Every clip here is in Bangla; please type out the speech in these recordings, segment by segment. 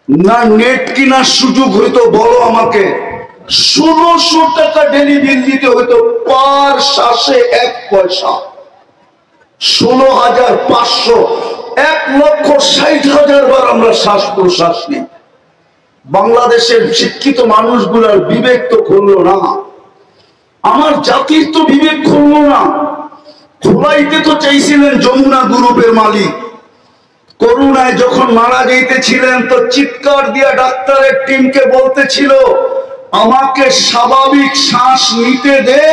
না নেট কেনার সুযোগ হইতো, বলো আমাকে 1600 টাকা ডেলি বিল দিতে হইতো পার শ্বাসে 1 পয়সা। 16,500, 1,60,000 বার আমরা শ্বাস প্রশ্বাস নিই। বাংলাদেশের শিক্ষিত মানুষগুলার বিবেক তো খুললো না, আমার জাতির তো বিবেক খুললো না। খোলাইতে তো চাইছিলেন যমুনা গ্রুপের মালিক, করোনায় যখন মারা যাইতেছিলেন তো চিৎকার দিয়া ডাক্তারের টিমকে বলতেছিল আমাকে স্বাভাবিক শ্বাস নিতে দে,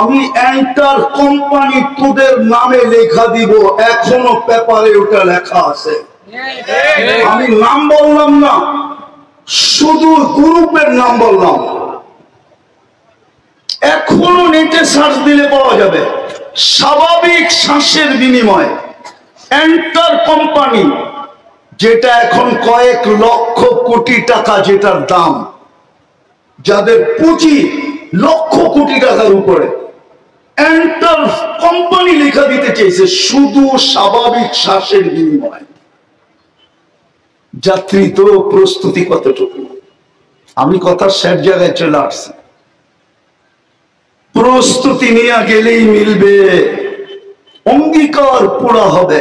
আমি এন্টার কোম্পানি তোদের নামে লেখা দিব। এখনো পেপারে ওটা লেখা আছে, আমি নাম বললাম না, শুধু গ্রুপের নাম বললাম। এখনো নেটে সার্চ দিলে পাওয়া যাবে, স্বাভাবিক শ্বাসের বিনিময় এন্টার কোম্পানি, যেটা এখন কয়েক লক্ষ কোটি টাকা যেটার দাম, যাদের পুঁজি লক্ষ কোটি টাকার উপরে, এন্টার কোম্পানি লেখা দিতে চেয়েছে শুধু স্বাভাবিক শ্বাসের বিনিময়। যাত্রী তো প্রস্তুতি কতটুকু, আমি কথা শেষ জায়গায় চলে আসছি। প্রস্তুতি নিয়ে গেলেই মিলবে, অঙ্গীকার পুরা হবে।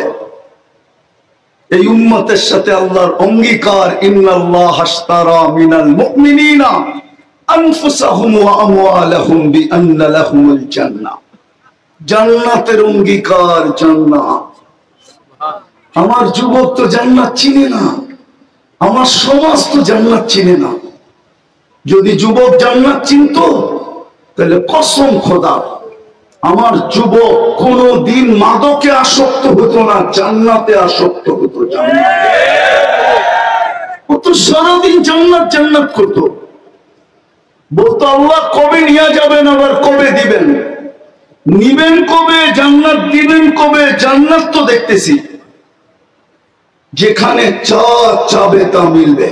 এই উম্মতের সাথে আল্লাহর অঙ্গীকার, ইন্নাল্লাহ আশতারা মিনাল মুমিনিনা আনফুসাহুম ওয়া আমওয়ালাহুম বিআন্না লাহুমুল জান্নাহ। জান্নাতের অঙ্গীকার জান্নাত। আমার যুবক তো জান্নাত চিনে না, আমার সমাজ তো জান্নাত চিনে না। যদি যুবক জান্নাত চিনতো তাহলে কসম খোদা আমার যুবক কোনদিন মাদকে আসক্ত হতো না, জান্নাতে আসক্ত হতো। ও তো সারাদিন জান্নাত জান্নাত করতো, বলতো আল্লাহ কবে নিয়ে যাবেন, আবার কবে দিবেন, নিবেন কবে, জান্নাত দিবেন কবে। জান্নাত তো দেখতেছি, যেখানে চাবে তা মিলবে।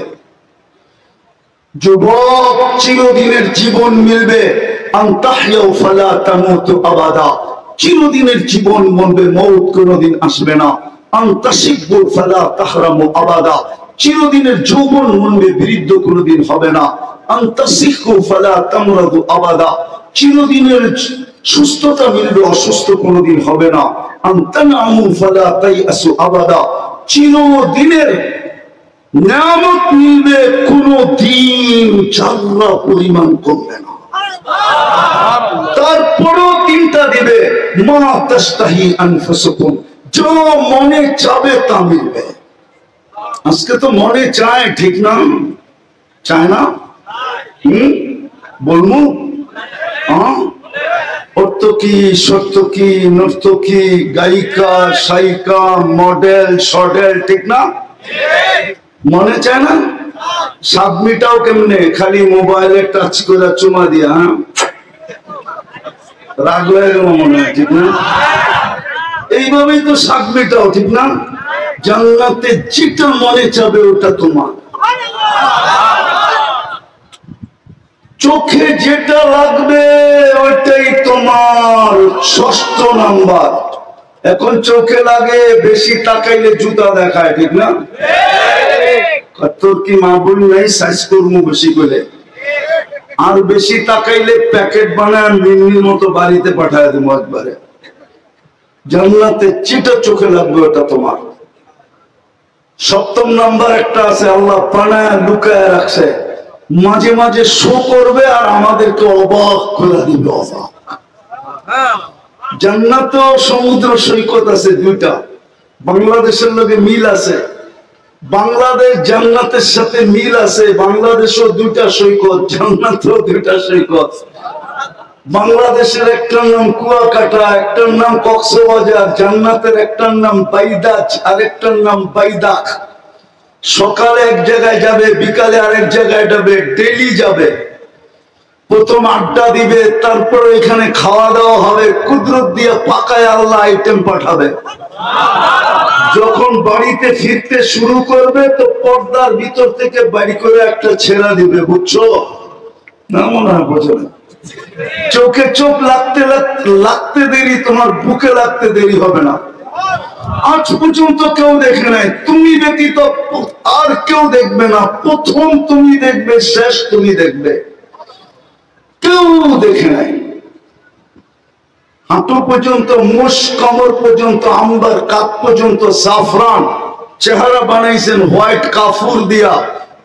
যুবক চিরদিনের জীবন মিলবে, চিরদিনের জীবন মনবে, মৌত কোনদিন আসবে না। চিরদিনের যৌবন মনবে, বৃদ্ধ কোনদিন হবে না। চিরদিনের সুস্থতা মিলবে, অসুস্থ কোনদিন হবে না। চিরদিনের নিয়ামত মিলবে, কোনদিন চাল্লা পরিমাণ কমবে না। তারপরও তিনটা দিবে, মা তাশতাহি আনফুসুকুম, যা মনে চাবে তা মিলবে। আজকে তো মনে চায়, ঠিক না? চায় না? বলবো অর্থকি, সত্যকি, নর্তকি, গায়িকা, সায়িকা, মডেল, সডেল, ঠিক না? মনে চায় না? সাবমিটাও কেমনে? খালি মোবাইলে টাচ করে চুমা দিয়া, রাগ হয়ে গেল মনে হয়, ঠিক না? এইভাবেই তো সাবমিটাও, ঠিক না? জান্নাতে যেটা মনে চাবে ওটা তোমার। চোখে যেটা লাগবে ওইটাই তোমার। 6ষ্ঠ নাম্বার, এখন চোখে লাগে বেশি তাকাইলে জুতা দেখায়, ঠিক না? তোর কি মা বলি নাই সাইজ করবো বেশি করে, আর বেশি তাকাইলে প্যাকেট বানায় মিন্নির মতো বাড়িতে পাঠায় দেবো একবারে। জান্নাতে যেটা চোখে লাগবে ওটা তোমার। 7ম নাম্বার একটা আছে, আল্লাহ প্রাণায় লুকায় রাখছে, মাঝে মাঝে শো করবে আর আমাদেরকে অবাক করে দিবে। অবাক। জান্নাত সমুদ্র সৈকত আছে 2টা, বাংলাদেশের লোকে মিল আছে। বাংলাদেশ জান্নাতের সাথে মিল আছে, বাংলাদেশও 2টা সৈকত, জান্নাতেও 2টা সৈকত। বাংলাদেশের একটার নাম কুয়াকাটা, একটার নাম কক্সবাজার। জান্নাতের একটার নাম বাইদাচ, আরেকটার নাম বাইদাক। সকালে এক জায়গায় যাবে, বিকালে আরেক জায়গায় যাবে, ডেলি যাবে। প্রথম আড্ডা দিবে, তারপর এখানে খাওয়া দাওয়া হবে, কুদরত দিয়ে পাকায় আল্লাহ আইটেম পাঠাবে। যখন বাড়িতে ফিরতে শুরু করবে তো পর্দার ভিতর থেকে বাড়ি করে একটা ছেড়া দিবে, বুঝছো না? মনে হয় বোঝো না। চোখে চোখ লাগতে লাগতে দেরি, তোমার বুকে লাগতে দেরি হবে না। আজ পর্যন্ত কেউ দেখে নাই, তুমি ব্যতীত আর কেউ দেখবে না। প্রথম তুমি দেখবে, শেষ তুমি দেখবে, কেউ দেখে নাই। হাঁটু পর্যন্ত মুষ, কমর পর্যন্ত আম্বার, কাপ পর্যন্ত সাফরান, চেহারা বানাইছেন হোয়াইট কাফুর দিয়া।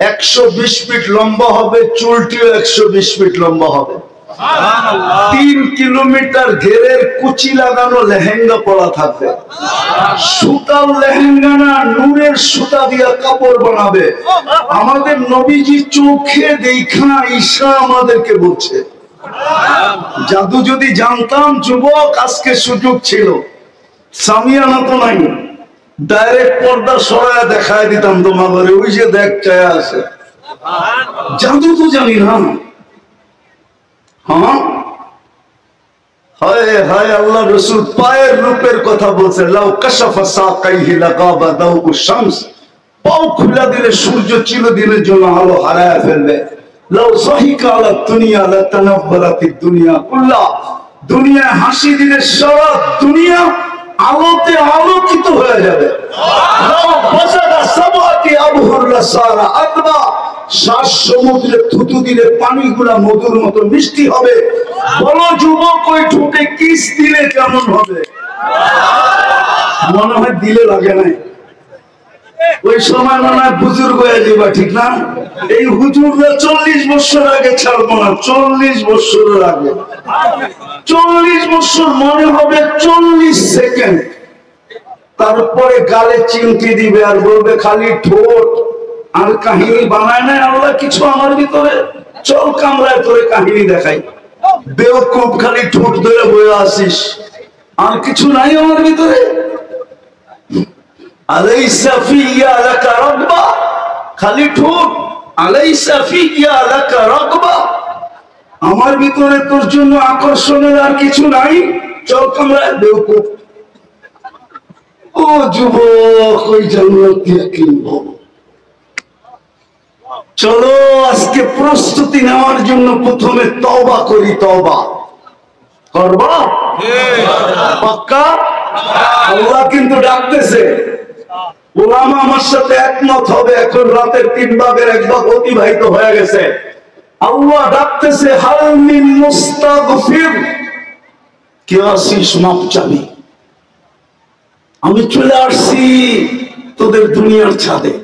120 ফিট লম্বা হবে, চুলটিও 120 ফিট লম্বা হবে। 3 কিলোমিটার ঘেরের কুচি লাগানো লেহেঙ্গা পরা থাকবে। সুতার লেহেঙ্গা না, নূরের সুতা দিয়া কাপড় বানাবে। আমাদের নবীজি চোখে দেখা ঈশা আমাদেরকে বলছে। জাদু যদি জানতাম যুবক, আজকে সুযোগ ছিল। সামিয়ানা তো নাই, ডাইরেক্ট পর্দা সরায় দেখায় দিতাম তোমাদের, ওই যে দেখ চায় আছে। জাদু তো জানি না। হ্যাঁ, হায় হায়, আল্লাহ রসুল পায়ের রূপের কথা বলছে। লাউ কাশাফা সাকাইহি লাগাবা দাউ শামস, পাও খুলে দিলে সূর্য চিরদিনের জন্য আলো হারায় ফেলবে। লাউ সাহিকা আলা দুনিয়া লাতানাব্বারাতিদ দুনিয়া কুল্লা, দুনিয়ায় হাসি দিলে সারা দুনিয়া আলোতে আলোকিত হয়ে যাবে। লাউ বাসাদা সাবাতি আবহুর লাসারা আতবা, 7 সমুদ্রে থুতু দিলে পানিগুলা মধুর মতো মিষ্টি হবে। বলো যুবক, ওই ঠোঁটে কিস দিলে কেমন হবে? মনে হয় দিলে লাগে নাই। ওই সময় মনে হয় বুজুর্গ হয়ে যাবা, ঠিক না? এই হুজুররা 40 বছর আগে ছাড়বো না, 40 বছরের আগে। 40 বছর মনে হবে 40 সেকেন্ড। তারপরে গালে চিমটি দিবে আর বলবে খালি ঠোঁট, আর কাহিনী বানায় নাই আল্লাহ কিছু আমার ভিতরে। চল কামরায় তোরে কাহিনী দেখাই। বেওকুব, খালি ঠোঁট ধরে বয়ে আসিস, আর কিছু নাই আমার ভিতরে। আলাইসা ফিয়া লাকা রাগবা, খালি ঠোঁট। আলাইসা ফিয়া লাকা রাগবা, আমার ভিতরে তোর জন্য আকর্ষণের আর কিছু নাই। চল কামরায়, বেওকুব। ও যুবক, ওই জান্নাত দিয়ে কিনবো। চলো আজকে প্রস্তুতি নেওয়ার জন্য প্রথমে তওবা করি। তওবা করবা পাক্কা? আল্লাহ কিন্তু ডাকতেছে। ওলামা আমার সাথে একমত হবে। এখন রাতের 3 ভাগের 1 ভাগ অতিবাহিত হয়ে গেছে। আল্লাহ ডাকতেছে, হাল মিন মুস্তাগফির, কে আসিস মাপ চাবি? আমি চলে আসছি তোদের দুনিয়ার ছাদে।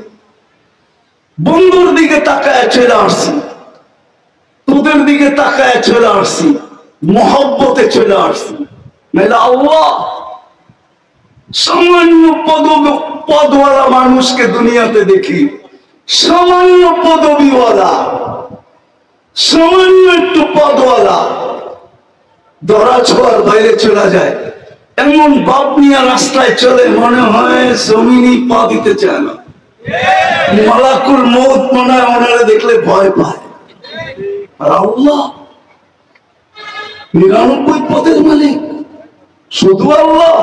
বন্ধুর দিকে তাকায় চলে আসছি, তোদের দিকে তাকায় চলে আসছি, মহব্বতে চলে আসছি। মেলা আল্লাহ, সামান্য পদওয়ালা মানুষকে দুনিয়াতে দেখি, সামান্য পদবিওয়ালা, সামান্য একটু পদওয়ালা ধরা ছোঁয়ার বাইরে চলে যায়। এমন বাপ নিয়ে রাস্তায় চলে, মনে হয় জমিনই পা দিতে চায় না। মালাকুল মউত মনে হয় ওনারে দেখলে ভয় পায়। আর আল্লাহ 99 পদের মালিক শুধু আল্লাহ,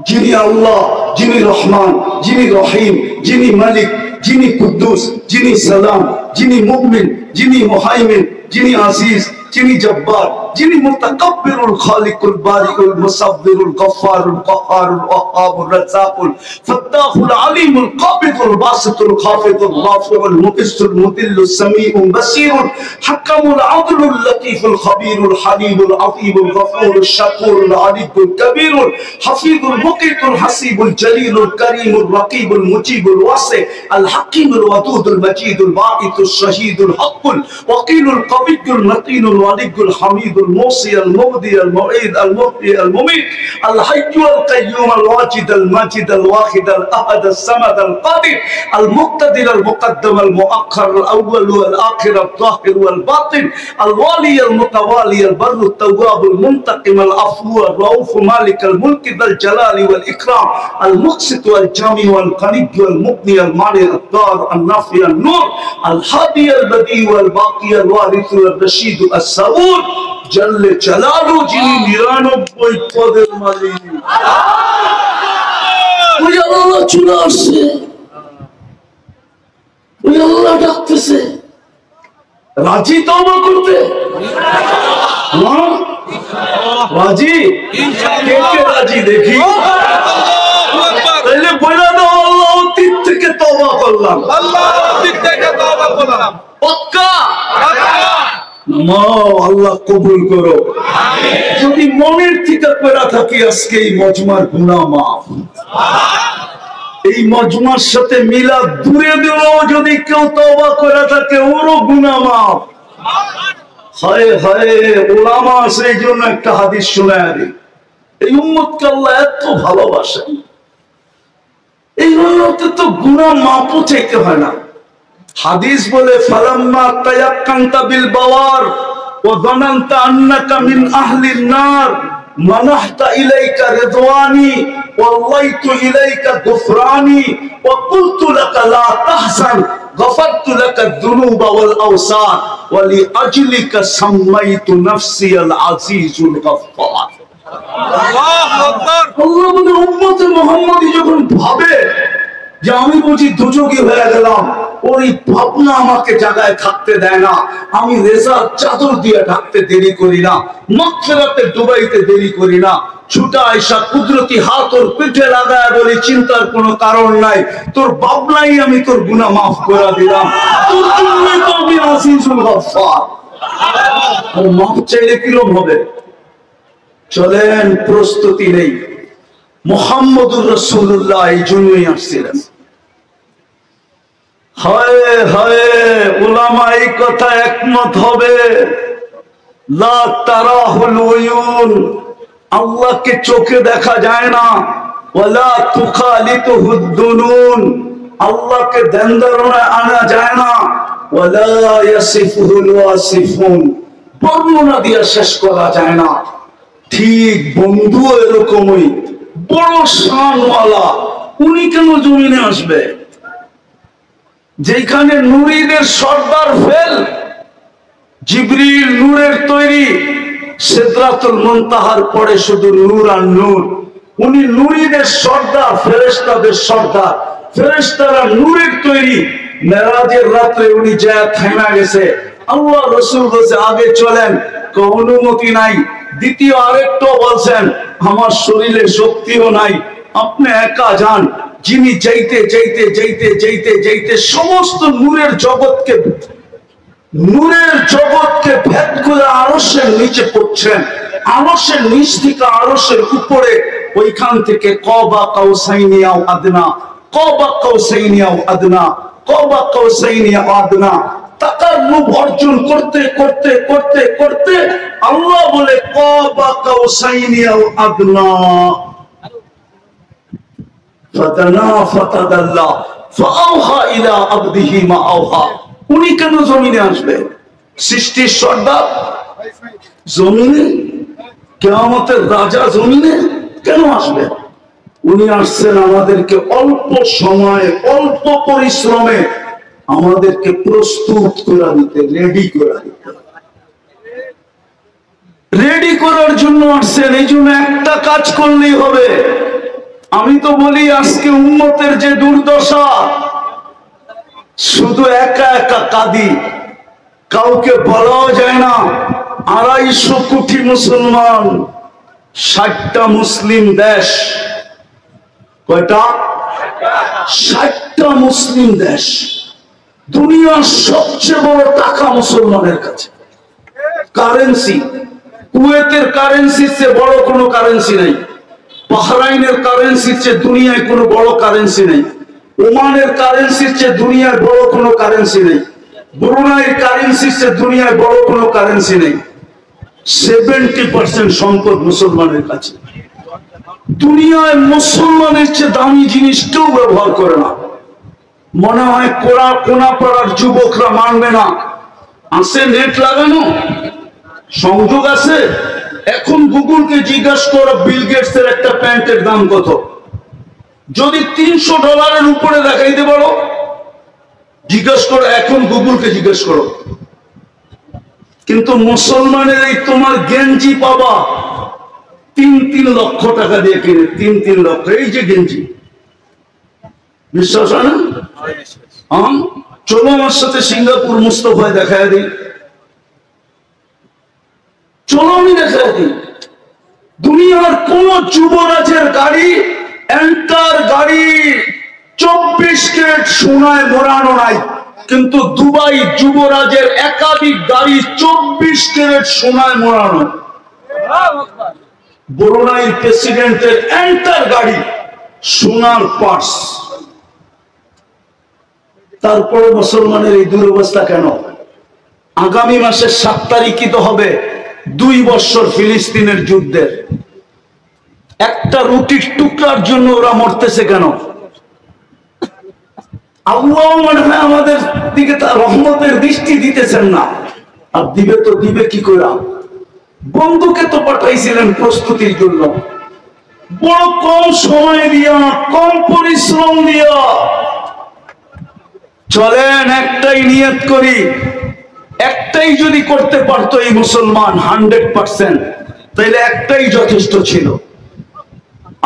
যিনি আল্লাহ, যিনি রহমান, যিনি রহিম, যিনি মালিক, যিনি কুদ্দুস, যিনি সালাম, যিনি মুমিন, যিনি মুহাইমিন, যিনি আজিজ, যিনি জব্বার, যিনি মুতাকাব্বিরুল খালিকুল বারিউল মুসাব্বিরুল গফফারুল কাহ্হারুল ওয়াহ্হাবুর রাজ্জাকুল ফাত্তাহুল আলিমুল কাবিদুল বাসিতুল খাফিদুল রাফিউল মুকিসুল মুদিল্লুস সামিউল বাসীরুল হাকামুল আদলুল লতীফুল খবীরুল হালিমুল আযীমুল গফুরুশ শাকুরুল আলিয়ুল কবীরুল হাফিজুল মুকিতুল হাসিবুল জলিলুল করিমুল রাকিবুল মুজিবুল ওয়াসি আল হাকিমুল ওয়াদুদুল মজিদুল বাঈতুশ শাহীদুল হকুল ওয়াকিলুল কবিয়্যুল মতিনুল ওয়ালিয়ুল হামিদুল الموصي المبدي المعيد المحيي المميت الحي القيوم الواجد الماجد الواحد الاحد الصمد القادر المقتدر المقدم المؤخر الاول والاخر الظاهر والباطن الوالي المتوالي البر التواب المنتقم العفو الرؤوف مالك الملك ذا الجلال والاكرام المقسط والجامع والغني والمغني المانع الضار النافع النور الهادي البديع والباقي الوارث الرشيد الصبور জল্লে চালালু, যিনি 99 পদের মালিক। ওই আল্লাহ চলে আসছে, ওই আল্লাহ ডাকতেছে। রাজি তওবা করতে? রাজি? কে কে রাজি দেখি? করলাম, পাক্কা আল্লাহ কবুল করো। যদি মনের থেকে পেরা থাকি আজকে এই মজমার গুনাহ মাফ, এই মজমার সাথে মিলাদ দূরে দিলেও যদি কেউ তওবা করে থাকে ওরও গুনাহ মাফ। হায় হায় ওলামা আছে, এই জন্য একটা হাদিস শোনায় দিই। এই উম্মতকে আল্লাহ এত ভালোবাসেন, এই উম্মতে তো গুনাহ মাফও চাইতে হয় না। হাদিস বলে ফালাম্মা তায়াক্কানতা বিল বাওয়ার ওয়া যানানতা আন্নাকা মিন আহলিন নার মানাহতা ইলাইকা রিদওয়ানি ওয়াল্লাইতু ইলাইকা গুফরানি ওয়া কুলতু লাকা লা তাহজান غفرت لك الذنوب والأوسان ولأجلك سميت نفسي العزيز الغفار। আল্লাহ বলে উম্মতে মুহাম্মদী যখন ভাবে যে আমি বুঝি দুযোগী হয়ে গেলাম, ওই ভাবনা আমাকে জায়গায় থাকতে দেয় না। আমি রেজার চাদর দিয়ে ঢাকতে দেরি করি না, মাগফিরাতে ডুবাইতে দেরি করি না। ছুটা আয়সা কুদরতি হাত ওর পিঠে লাগায় বলি চিন্তার কোনো কারণ নাই, তোর ভাবনাই আমি তোর গুনাহ মাফ করে দিলাম, তোর জন্যই তো আমি আজিজুল গফফার। আর মাফ চাইলে কিরকম হবে? চলেন, প্রস্তুতি নেই। মুহাম্মদুর রাসূলুল্লাহ এই জন্যই আসছিলেন। হায় হায় উলামা এই কথা একমত হবে, লা তারাহুল উয়ুন, আল্লাহকে চোখে দেখা যায় না, ওয়ালা তুখালিতুহুদ দুনুন, আল্লাহকে ধ্যান ধারণায় আনা যায় না, ওয়ালা ইয়াসিফুহুল ওয়াসিফুন, বর্ণনা দিয়ে শেষ করা যায় না। ঠিক বন্ধু এরকমই বড় শানওয়ালা, উনি কেন জমিনে আসবে? যেখানে নূরীদের সর্দার ফেল, জিবরিল নূরের তৈরি, সিদরাতুল মুনতাহার পরে শুধু নূর আর নূর। উনি নূরীদের সর্দার, ফেরেশতাদের সর্দার, ফেরেশতারা নূরের তৈরি। মেরাজের রাতে উনি যা থেমে গেছে, আল্লাহ রাসূল বলছে আগে চলেন, অনুমতি নাই। দ্বিতীয় আরেকটা বলছেন আমার শরীরে শক্তিও নাই, আপনি একা যান। যিনি যাইতে যাইতে যাইতে যাইতে যাইতে সমস্ত নূরের জগৎকে ভেদ করে আরশের নিচে পড়ছেন, আরশের নিচ থেকে আরশের উপরে, ওইখান থেকে কবা কাউসাইনি আও আদনা, কবা কাউসাইনি আও আদনা, কবা কাউসাইনি আও আদনা, তাকাররুব অর্জন করতে করতে করতে করতে আল্লাহ বলে কবা কাউসাইনি আও আদনা, ফাতানা ফাতাদাল্লা ফাআওহা ইলা আবদিহি মা আওহা। উনি কেন জমিনে আসবে? সৃষ্টির সর্দার জমিনে, কিয়ামতের রাজা জমিনে কেন আসবে? উনি আসছেন আমাদেরকে অল্প সময়ে অল্প পরিশ্রমে আমাদেরকে প্রস্তুত করে দিতে, রেডি করে দিতে, রেডি করার জন্য আসছেন। এই জন্য একটা কাজ করলেই হবে। আমি তো বলি আজকে উম্মতের যে দুর্দশা, শুধু একা একা কাঁদি, কাউকে বলাও যায় না। 250 কোটি মুসলমান, 60টা মুসলিম দেশ। কয়টা? 60টা মুসলিম দেশ। দুনিয়ার সবচেয়ে বড় টাকা মুসলমানের কাছে। কারেন্সি, কুয়েতের কারেন্সির চেয়ে বড় কোনো কারেন্সি নাই, বাহরাইনের কারেন্সির চেয়ে দুনিয়ায় কোনো বড় কারেন্সি নেই, ওমানের কারেন্সির চেয়ে দুনিয়ায় বড় কোনো কারেন্সি নেই, ব্রুনাইয়ের কারেন্সির চেয়ে দুনিয়ায় বড় কোনো কারেন্সি নেই। 70% সম্পদ মুসলমানের কাছে। দুনিয়ায় মুসলমানের চেয়ে দামি জিনিস কেউ ব্যবহার করে না। মনে হয় কোনা পাড়ার যুবকরা মানবে না। আছে নেট লাগানো, সংযোগ আছে। এখন গুগলকে জিজ্ঞাসা করো বিল গেটস এর একটা প্যান্টের দাম কত, যদি $300 উপরে দেখাইতে পারো, জিজ্ঞাসা করো, এখন গুগলকে জিজ্ঞাসা করো। কিন্তু মুসলমানের এই তোমার গেঞ্জি পাবা 3 লক্ষ টাকা দিয়ে কিনে, 3 লক্ষ। এই যে গেঞ্জি, বিশ্বাস হয় না? চলো আমার সাথে সিঙ্গাপুর মুস্তফায় দেখায় দিই, চলো আমি দেখায় দিই। দুনিয়ার কোন যুবরাজের গাড়ি, এন্টার গাড়ি 24 ক্যারেট সোনায় মোড়ানো নাই, কিন্তু দুবাই যুবরাজের একাধিক গাড়ি 24 ক্যারেট সোনায় মোড়ানো। ব্রুনাই প্রেসিডেন্টের এন্টার গাড়ি সোনার পার্স। তারপরে মুসলমানের এই দুরবস্থা কেন? আগামী মাসের 7 তারিখই তো হবে 2 বছর ফিলিস্তিনের যুদ্ধের। একটা রুটির টুকরার জন্য ওরা মরতেছে কেন? আল্লাহ মনে হয় আমাদের দিকে তার রহমতের দৃষ্টি দিতেছেন না। আর দিবে তো দিবে কি করে? বন্ধুকে তো পাঠাইছিলেন প্রস্তুতির জন্য, বড় কম সময় দিয়া, কম পরিশ্রম দিয়া। চলেন একটাই নিয়ত করি, একটাই যদি করতে পারতো এই মুসলমান 100%, তাইলে একটাই যথেষ্ট ছিল।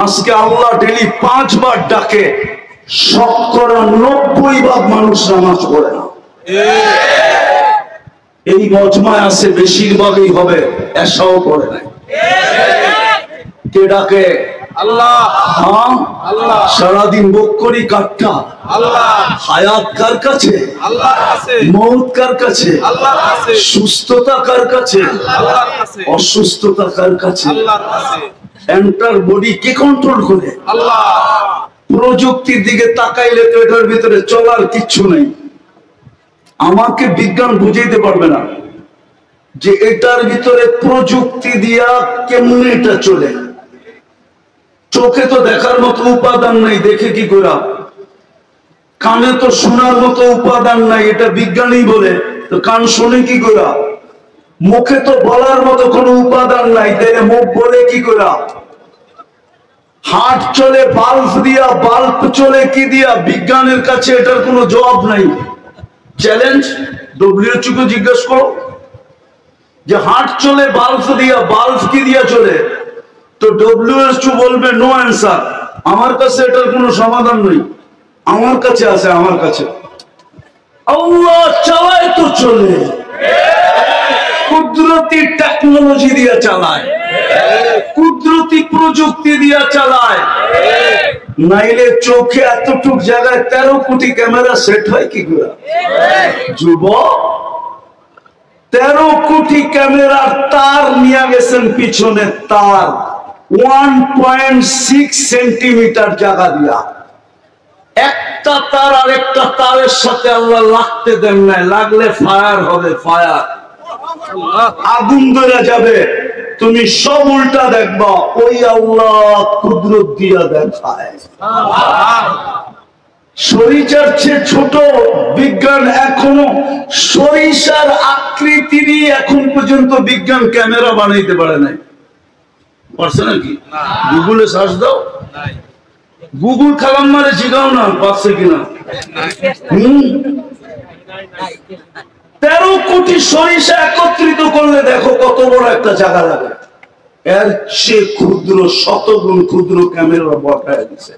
আজকে আল্লাহ ডেলি 5 বার ডাকে, শতকরা 90% মানুষ নামাজ পড়ে না। এই মজমায় আছে বেশিরভাগই হবে এসাও পড়ে নাই। কে ডাকে? আল্লাহ। হ্যাঁ, আল্লাহ। সারাদিন বকরি কাটটা আল্লাহ। হায়াত কার কাছে? আল্লাহর কাছে। মওত কার কাছে? আল্লাহর কাছে। সুস্থতা কার কাছে? আল্লাহর কাছে। অসুস্থতা কার কাছে? আল্লাহর কাছে। এন্টার বডি কে কন্ট্রোল করে? আল্লাহ। প্রযুক্তির দিকে তাকাইলে তো এটার ভিতরে চলার কিচ্ছু নেই। আমাকে বিজ্ঞান বুঝাইতে পারবে না যে এটার ভিতরে প্রযুক্তি দিয়া কেমনে এটা চলে। চোখে তো দেখার মতো উপাদান নাই, দেখে কি করা? কানে তো শোনার মতো উপাদান নাই, এটা বিজ্ঞানী বলে, তো কান শোনে কি করা? মুখে তো বলার মতো কোনো উপাদান নাই, তাহলে মুখ বলে কি করা? হার্ট চলে বাল্ব দিয়া, বাল্ব চলে কি দিয়া? বিজ্ঞানের কাছে এটার কোনো জবাব নাই। চ্যালেঞ্জ, WHO কে জিজ্ঞেস করো যে হার্ট চলে বাল্ব দিয়া, বাল্ব কি দিয়া চলে? তো WHO বলবে নো অ্যান্সার। আমার কাছে এটার কোনো সমাধান নেই, আমার কাছে আছে, আমার কাছে। আল্লাহ চালায় তো চলে, কুদরতি টেকনোলজি দিয়া চালায়, কুদরতি প্রযুক্তি দিয়া চালায়। নাইলে চোখে এতটুক জায়গায় 13 কোটি ক্যামেরা সেট হয় কি করে? যুবক, 13 কোটি ক্যামেরার তার নিয়ে গেছেন পিছনে, তার 1.6 সেন্টিমিটার জায়গা দিয়া। একটা তার আরেকটা তারের সাথে আল্লাহ লাগতে দেন নাই, লাগলে ফায়ার হবে, ফায়ার, আগুন ধরে যাবে। তুমি সব উল্টা দেখবা, ওই আল্লাহ কুদরত দিয়া দেখায়। সরিষার চেয়ে ছোট বিজ্ঞান এখনো, সরিষার আকৃতি নিয়ে এখন পর্যন্ত বিজ্ঞান ক্যামেরা বানাইতে পারে নাই। পারছে নাকি? গুগলে সার্চ দাও, গুগল খালাম মারে জিগাও না পারছে কিনা। 13 কোটি সরিষা একত্রিত করলে দেখো কত বড় একটা জায়গা লাগে। এর চেয়ে ক্ষুদ্র, শতগুণ ক্ষুদ্র ক্যামেরা বসায় দিছে।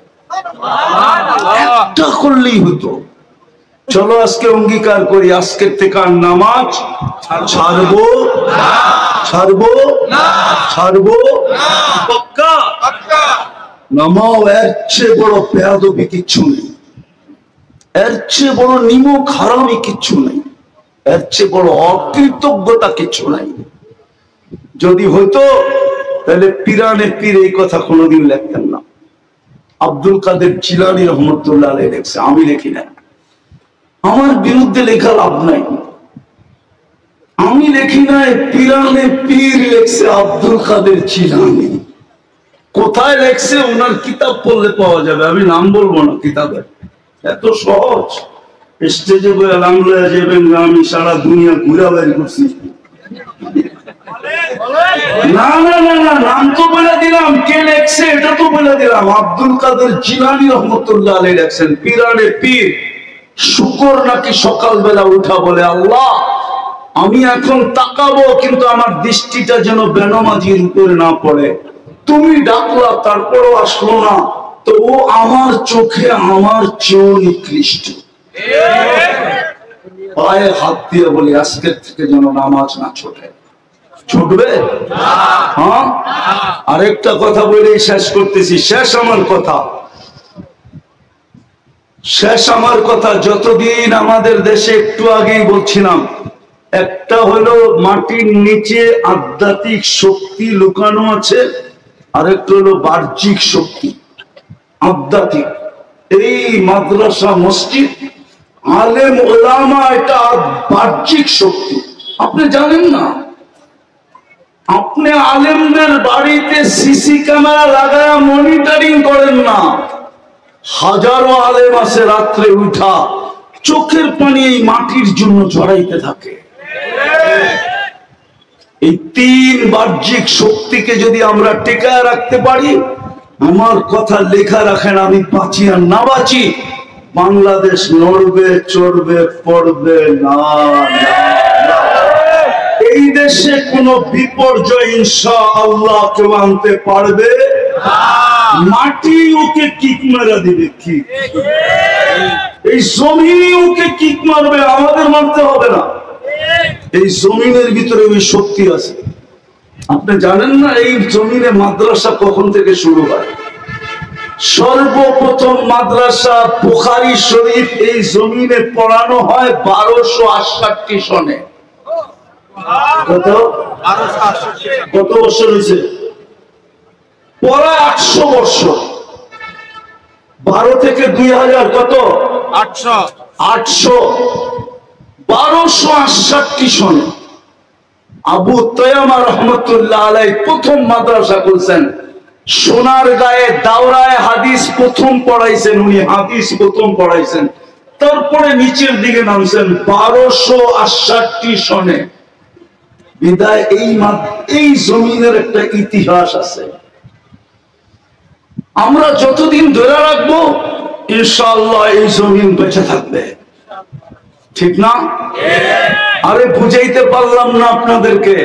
একটা করলেই হতো। চলো আজকে অঙ্গীকার করি, আজকের থেকে আর নামাজ ছাড়বো, ছাড়বো, ছাড়বো, পাক্কা। নামাও, এর চেয়ে বড় বেয়াদবি কিচ্ছু নেই, এর চেয়ে বড় নিমক হারামি কিচ্ছু নেই, এর চেয়ে বড় অকৃতজ্ঞতা কিছু নাই। যদি হইতো তাহলে পিরানে পীর এই কথা কোনোদিন লেখতেন না। আব্দুল কাদের জিলানী রহমতুল্লাহ আলাইহি লেখছে, আমি লিখি না। আমার বিরুদ্ধে লেখা লাভ নাই, আমি লিখি নাই, পিরানে পীর লেখছে আব্দুল কাদের জিলানী। কোথায় লেখছে ওনার কিতাব পড়লে পাওয়া যাবে, আমি নাম বলবো না কিতাবের। এত সহজ। স্টেজে বলে নাম লয়ে যাবেন, আমি সারা দুনিয়া ঘুরা বের করছি। না না না না, নাম তো বলে দিলাম, কে লেখছে এটা তো বলে দিলাম। আব্দুল কাদের জিলানী রহমতুল্লাহ আলাইহি লেখছেন, পিরানে পীর শুকর নাকি সকালবেলা উঠা বলে, আল্লাহ আমি এখন তাকাবো কিন্তু আমার দৃষ্টিটা যেন বেনমাজির উপরে না পড়ে। তুমি ডাকলা তারপরও আসলো না, তো ও আমার চোখে আমার চেয়েও নিকৃষ্ট। পায়ে হাত দিয়ে বলি আজকের থেকে যেন নামাজ না ছোটে। ছুটবে? হ্যাঁ। আরেকটা কথা বলে শেষ করতেছি, শেষ আমার কথা। শেষ আমার কথা, যতদিন আমাদের দেশে একটু আগেই বলছিলাম, একটা হলো মাটির নিচে আধ্যাত্মিক শক্তি লুকানো আছে, আরেকটা হলো বাহ্যিক শক্তি। আধ্যাত্মিক এই মাদ্রাসা মসজিদ আলেম ওলামা, এটা বাহ্যিক শক্তি। আপনি জানেন না, আপনি আলেমদের বাড়িতে সিসি ক্যামেরা লাগায়া মনিটরিং করেন না, হাজারো আলেম আছে রাত্রে উঠা চোখের পানি এই মাটির জন্য ঝরাইতে থাকে। এই তিন বাহ্যিক শক্তিকে যদি আমরা টেকায় রাখতে পারি, আমার কথা লেখা রাখেন, আমি বাঁচি আর না বাঁচি, বাংলাদেশ নড়বে চড়বে পড়বে না। এই দেশে কোনো বিপর্যয় ইনশাআল্লাহ কেউ আনতে পারবে না। মাটি ওকে কিক মারা দিবে, কিক। এই জমিনই ওকে কিক মারবে, আমাদের মারতে হবে না। এই জমিনের ভিতরে ওই শক্তি আছে। আপনি জানেন না এই জমিনে মাদ্রাসা কখন থেকে শুরু হয়? সর্বপ্রথম মাদ্রাসা বুখারী শরীফ এই জমিনে পড়ানো হয় 1268 সনে। কত বছর হয়েছে? পড়া 800 বছর। 12 থেকে 2000 কত? 800। 1268 সনে আবু তৈয়ামা রহমতুল্লাহ আলাইহি প্রথম মাদ্রাসা খুলছেন। সোনার গায়ে দাওরায় হাদিস প্রথম পড়াইছেন উনি, হাদিস প্রথম পড়াইছেন। তারপরে নিচের দিকে নামছেন 1268 সনে। বিদায় এই জমিনের একটা ইতিহাস আছে, আমরা যতদিন ধরে রাখবো ইনশাআল্লাহ এই জমিন বেঁচে থাকবে। ঠিক না? আরে বুঝাইতে পারলাম না আপনাদেরকে?